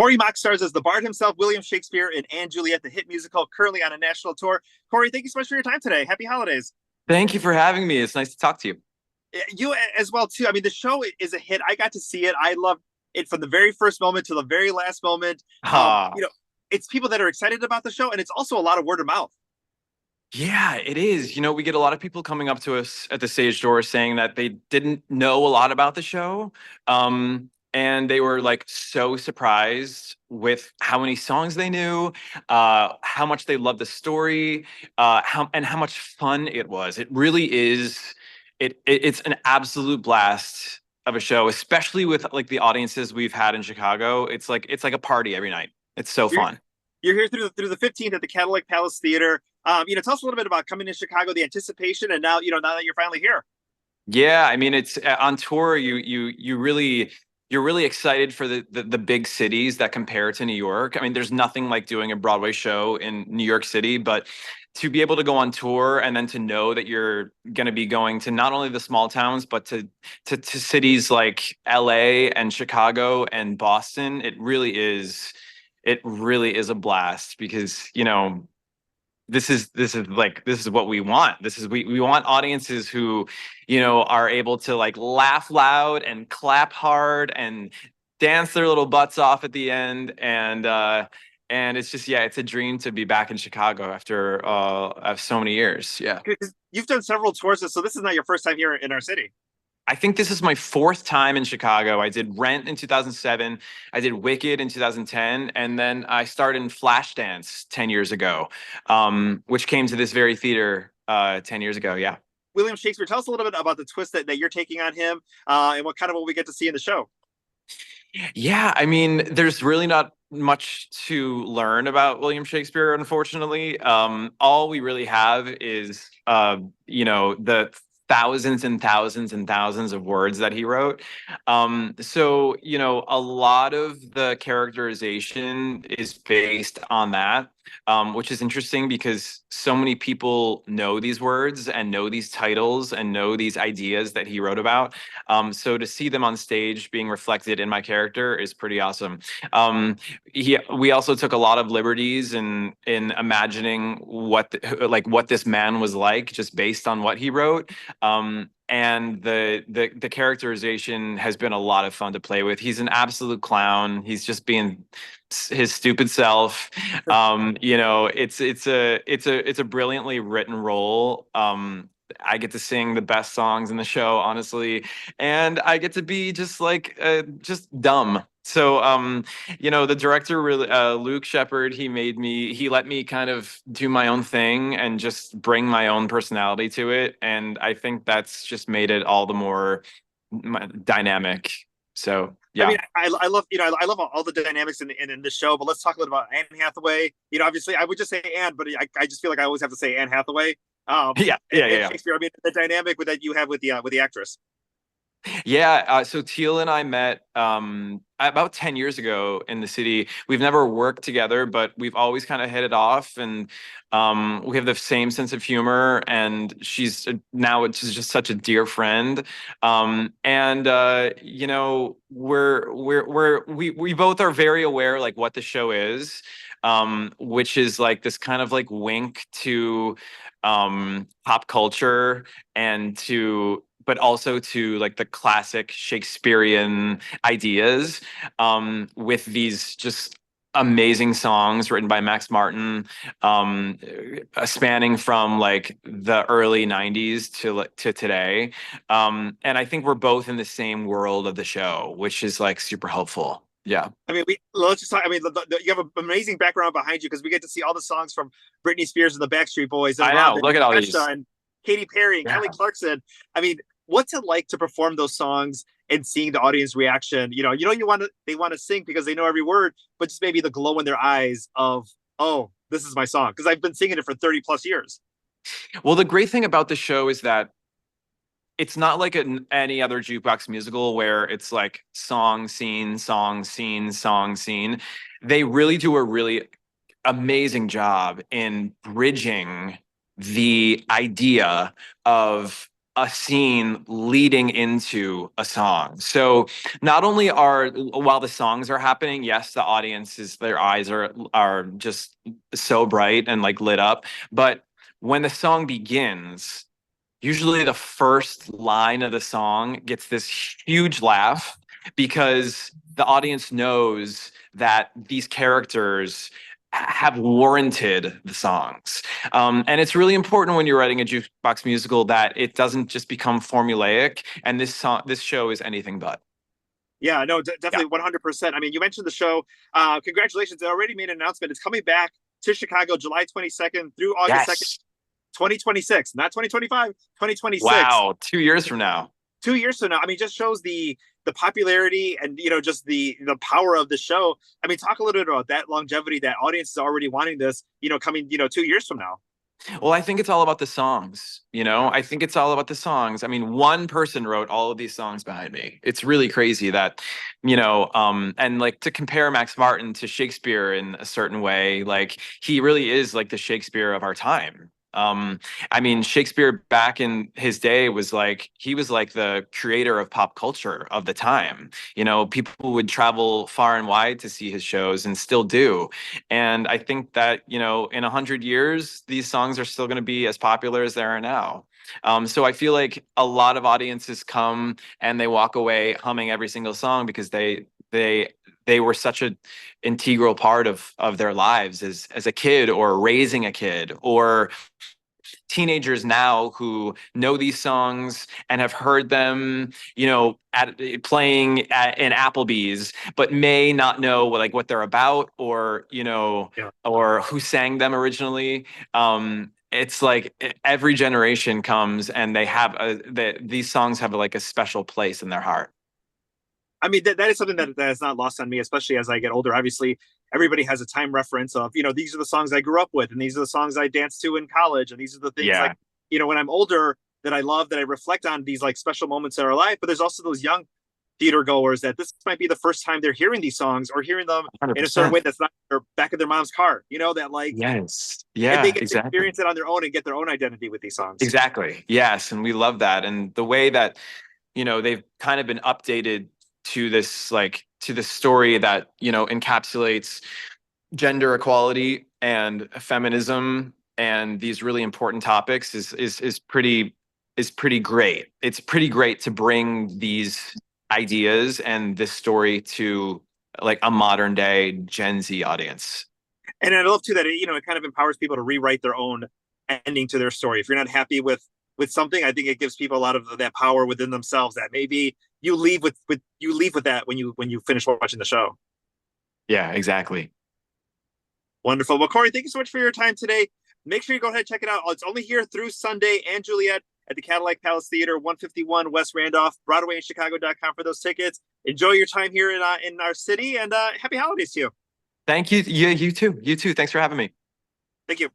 Corey Mach stars as the Bard himself, William Shakespeare, in *And Juliet, the hit musical, currently on a national tour. Corey, thank you so much for your time today. Happy holidays. Thank you for having me. It's nice to talk to you. You as well too. I mean, the show is a hit. I got to see it. I loved it from the very first moment to the very last moment. Ah, It's people that are excited about the show, and it's also a lot of word of mouth. yeah, it is. We get a lot of people coming up to us at the stage door saying that they didn't know a lot about the show. And they were like so surprised with how many songs they knew, how much they loved the story, how much fun it was. It really is. It's an absolute blast of a show, especially with like the audiences we've had in Chicago. It's like a party every night. It's so You're fun. you're here through the 15th at the Cadillac Palace Theater. Tell us a little bit about coming to Chicago, the anticipation, and now that you're finally here. Yeah, I mean it's on tour. You're really excited for the big cities that compare to New York. I mean, there's nothing like doing a Broadway show in New York City, but to be able to go on tour and then to know that you're going to be going to not only the small towns but to cities like LA and Chicago and Boston, it really is a blast because this is what we want. We want audiences who, are able to like laugh loud and clap hard and dance their little butts off at the end. And it's just, yeah, it's a dream to be back in Chicago after so many years. Yeah. Because you've done several tours, so this is not your first time here in our city. I think this is my fourth time in Chicago. I did Rent in 2007. I did Wicked in 2010. And then I started in Flashdance 10 years ago, which came to this very theater 10 years ago. Yeah. William Shakespeare, tell us a little bit about the twist that you're taking on him, and what we get to see in the show. Yeah. I mean, there's really not much to learn about William Shakespeare, unfortunately. All we really have is, the thousands and thousands and thousands of words that he wrote. So, a lot of the characterization is based on that, which is interesting because so many people know these words and know these titles and know these ideas that he wrote about. So to see them on stage being reflected in my character is pretty awesome. We also took a lot of liberties in imagining what this man was like just based on what he wrote. And the characterization has been a lot of fun to play with. He's an absolute clown. He's just being his stupid self. It's a brilliantly written role. I get to sing the best songs in the show, honestly, and I get to be just dumb. So, the director, really, Luke Shepard, he let me kind of do my own thing and just bring my own personality to it. And I think that's just made it all the more dynamic. So, I yeah. mean, I love I love all the dynamics in the show. But let's talk a little about Anne Hathaway. Obviously, I would just say Anne, but I just feel like I always have to say Anne Hathaway. Yeah, yeah, yeah, And yeah. Shakespeare. I mean, the dynamic that you have with the actress. Yeah, so Teal and I met about 10 years ago in the city. We've never worked together, but we've always kind of hit it off, and we have the same sense of humor, and she's just such a dear friend. And we both are very aware like what the show is, which is like this kind of like wink to pop culture and to but also to like the classic Shakespearean ideas, with these just amazing songs written by Max Martin, spanning from like the early 90s to today. And I think we're both in the same world of the show, which is like super helpful. Yeah. I mean, let's just talk. I mean, you have an amazing background behind you because we get to see all the songs from Britney Spears and the Backstreet Boys and I know. Robin Look and at all these. Kesha and Katy Perry and Yeah. Kelly Clarkson. I mean, what's it like to perform those songs and seeing the audience reaction? They want to sing because they know every word, but just maybe the glow in their eyes of, oh, this is my song because I've been singing it for 30 plus years. Well, the great thing about the show is that it's not like any other jukebox musical where it's like song, scene, song, scene, song, scene. They really do a really amazing job in bridging the idea of a scene leading into a song. So not only are while the songs are happening, yes, the audience is their eyes are just so bright and like lit up, but when the song begins, usually the first line of the song gets this huge laugh because the audience knows that these characters have warranted the songs. And it's really important when you're writing a jukebox musical that it doesn't just become formulaic. And this show is anything but. Yeah, no, Yeah. definitely 100%. I mean, you mentioned the show. Congratulations. They already made an announcement. It's coming back to Chicago July 22nd through August 2nd, Yes. 2026. Not 2025, 2026. Wow. 2 years from now. 2 years from now. I mean, just shows the popularity and just the power of the show. I mean, talk a little bit about that longevity, that audience is already wanting this, coming, 2 years from now. Well, I think it's all about the songs. I think it's all about the songs. I mean, one person wrote all of these songs behind me. It's really crazy that, and like to compare Max Martin to Shakespeare in a certain way, like he really is like the Shakespeare of our time. I mean, Shakespeare back in his day he was like the creator of pop culture of the time. People would travel far and wide to see his shows and still do. And I think that, in 100 years, these songs are still going to be as popular as they are now. So I feel like a lot of audiences come and they walk away humming every single song because they were such an integral part of their lives as a kid or raising a kid or teenagers now who know these songs and have heard them, in Applebee's, but may not know what they're about or Yeah. or who sang them originally. It's like every generation comes and these songs have like a special place in their heart. I mean, that is something that is not lost on me, especially as I get older. Obviously, everybody has a time reference of, these are the songs I grew up with, and these are the songs I danced to in college, and these are the things like, Yeah, when I'm older that I love, that I reflect on these like special moments in our life. But there's also those young theater goers that this might be the first time they're hearing these songs or hearing them in a certain 100%. way that's not their back of their mom's car, that like, Yes. and they Yeah, get to exactly. experience it on their own and get their own identity with these songs. Exactly. Yes, and we love that. And the way that, they've kind of been updated to this story that, encapsulates gender equality and feminism and these really important topics is pretty great. It's pretty great to bring these ideas and this story to like a modern day Gen Z audience. And I love too that it kind of empowers people to rewrite their own ending to their story. If you're not happy with something, I think it gives people a lot of that power within themselves that maybe you leave with that when you finish watching the show. Yeah, exactly. Wonderful. Well, Corey, thank you so much for your time today. Make sure you go ahead and check it out. It's only here through Sunday and Juliet at the Cadillac Palace Theater, 151 West Randolph, Broadway and Chicago.com for those tickets. Enjoy your time here in our city and happy holidays to you. Thank you. Yeah, you too. You too. Thanks for having me. Thank you.